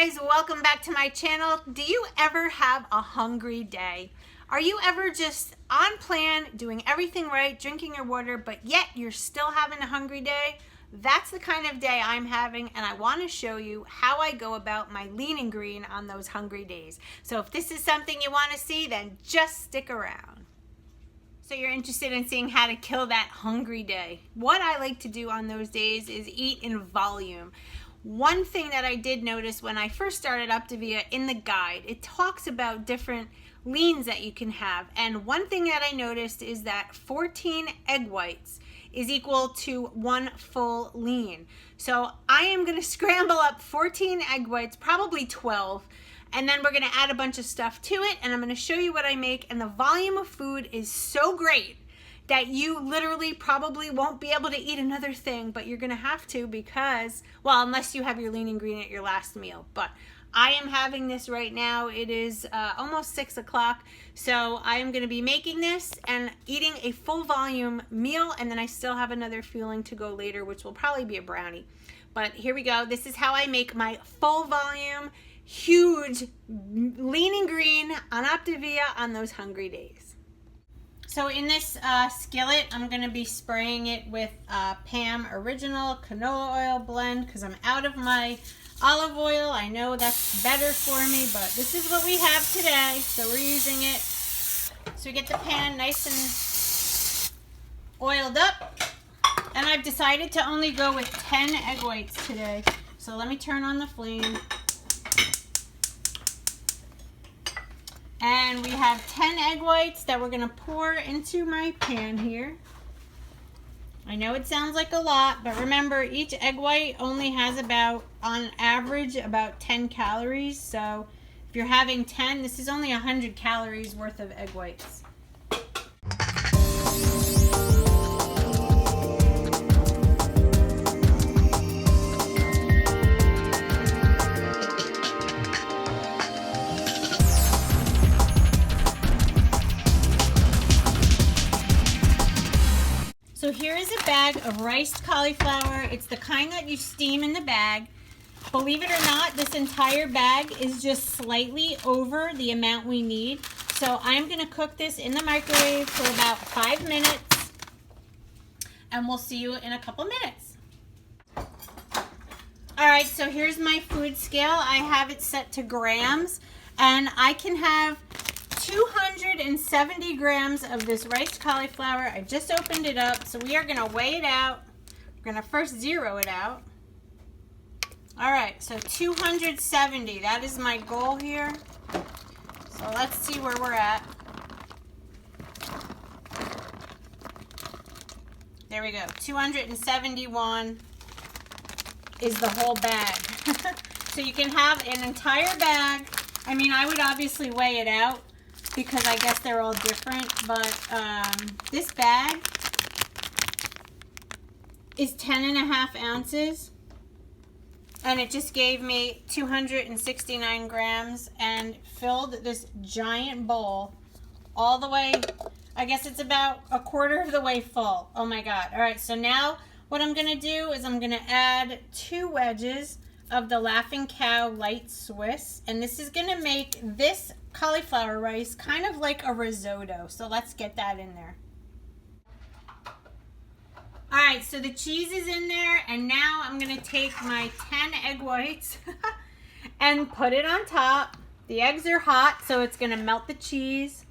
guys, welcome back to my channel. Do you ever have a hungry day? Are you ever just on plan, doing everything right, drinking your water, but yet you're still having a hungry day? That's the kind of day I'm having, and I want to show you how I go about my lean and green on those hungry days. So if this is something you want to see, then just stick around. So you're interested in seeing how to kill that hungry day. What I like to do on those days is eat in volume. One thing that I did notice when I first started Optavia, in the guide, it talks about different leans that you can have. And one thing that I noticed is that 14 egg whites is equal to 1 full lean. So I am going to scramble up 14 egg whites, probably 12, and then we're going to add a bunch of stuff to it, and I'm going to show you what I make. And the volume of food is so great that you literally probably won't be able to eat another thing, but you're gonna have to because, well, unless you have your lean and green at your last meal. But I am having this right now. It is almost 6 o'clock, so I am gonna be making this and eating a full volume meal, and then I still have another fueling to go later, which will probably be a brownie. But here we go. This is how I make my full volume, huge lean and green on Optavia on those hungry days. So in this skillet, I'm going to be spraying it with Pam Original Canola Oil Blend because I'm out of my olive oil. I know that's better for me, but this is what we have today, so we're using it. So we get the pan nice and oiled up, and I've decided to only go with 10 egg whites today. So let me turn on the flame. And we have 10 egg whites that we're going to pour into my pan here. I know it sounds like a lot, but remember, each egg white only has about, on average, about 10 calories. So if you're having 10, this is only 100 calories worth of egg whites. So here is a bag of riced cauliflower. It's the kind that you steam in the bag. Believe it or not, this entire bag is just slightly over the amount we need. So I'm going to cook this in the microwave for about 5 minutes, and we'll see you in a couple minutes. All right, so here's my food scale. I have it set to grams, and I can have 270 grams of this riced cauliflower. I just opened it up, so we are going to weigh it out. We're going to first zero it out. All right, so 270, that is my goal here. So let's see where we're at. There we go, 271 is the whole bag. So you can have an entire bag. I mean, I would obviously weigh it out, because I guess they're all different, but this bag is 10.5 ounces, and it just gave me 269 grams and filled this giant bowl all the way. I guess it's about a quarter of the way full. Oh my God. All right, so now what I'm gonna do is I'm gonna add 2 wedges of the Laughing Cow Light Swiss, and this is gonna make this cauliflower rice kind of like a risotto. So let's get that in there. All right, so the cheese is in there, and now I'm gonna take my 10 egg whites and put it on top. The eggs are hot, so it's gonna melt the cheese.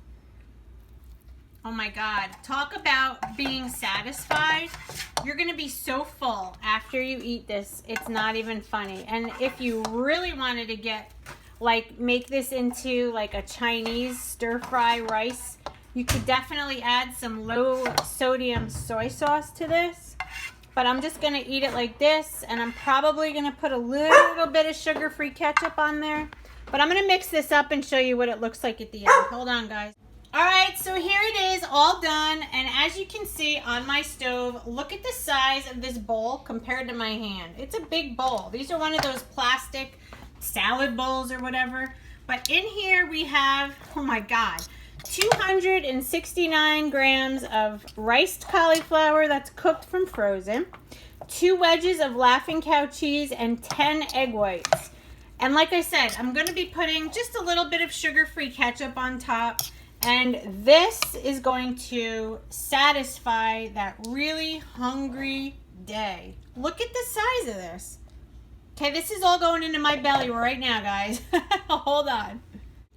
Oh my God, talk about being satisfied. You're gonna be so full after you eat this, it's not even funny. And if you really wanted to get, make this into like a Chinese stir-fry rice, you could definitely add some low sodium soy sauce to this. But I'm just gonna eat it like this, and I'm probably gonna put a little bit of sugar-free ketchup on there. But I'm gonna mix this up and show you what it looks like at the end. Hold on, guys. All right, so here it is, all done. And as you can see on my stove, look at the size of this bowl compared to my hand. It's a big bowl. These are one of those plastic salad bowls or whatever. But in here we have, oh my God, 269 grams of riced cauliflower that's cooked from frozen, 2 wedges of Laughing Cow cheese, and 10 egg whites. And like I said, I'm going to be putting just a little bit of sugar-free ketchup on top. And this is going to satisfy that really hungry day. Look at the size of this. Okay, this is all going into my belly right now, guys. Hold on.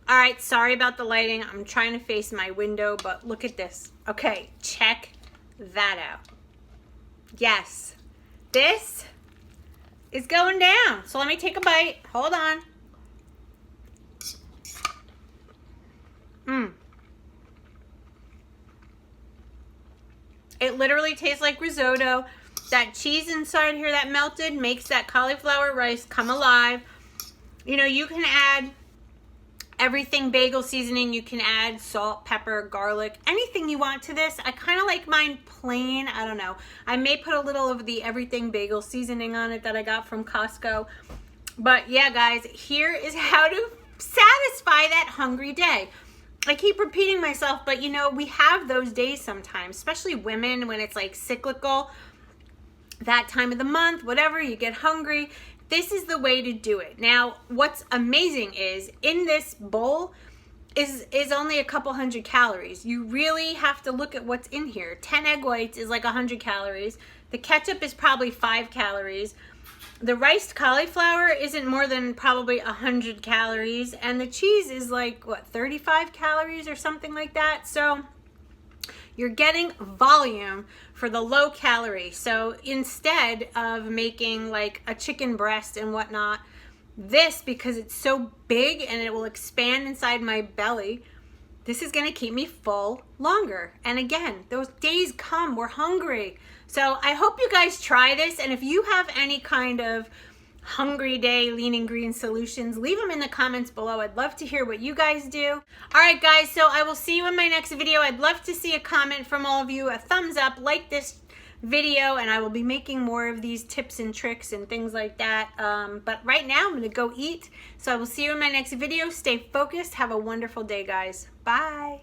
All right, sorry about the lighting. I'm trying to face my window, but look at this. Okay, check that out. Yes, this is going down. So let me take a bite. Hold on. It literally tastes like risotto. That cheese inside here that melted makes that cauliflower rice come alive. You know, you can add everything bagel seasoning. You can add salt, pepper, garlic, anything you want to this. I kind of like mine plain. I don't know. I may put a little of the everything bagel seasoning on it that I got from Costco. But yeah, guys, here is how to satisfy that hungry day. I keep repeating myself, but you know, we have those days sometimes, especially women, when it's like cyclical, that time of the month, whatever, you get hungry. This is the way to do it. Now, what's amazing is in this bowl is only a couple hundred calories. You really have to look at what's in here. 10 egg whites is like 100 calories. The ketchup is probably 5 calories. The riced cauliflower isn't more than probably 100 calories. And the cheese is like, what, 35 calories or something like that? So you're getting volume for the low calorie. So instead of making like a chicken breast and whatnot, this, because it's so big and it will expand inside my belly, this is gonna keep me full longer. And again, those days come, we're hungry. So I hope you guys try this. And if you have any kind of hungry day lean and green solutions, leave them in the comments below. I'd love to hear what you guys do. All right, guys, so I will see you in my next video. I'd love to see a comment from all of you, a thumbs up, like this video, and I will be making more of these tips and tricks and things like that. But right now, I'm gonna go eat. So I will see you in my next video. Stay focused. Have a wonderful day, guys. Bye.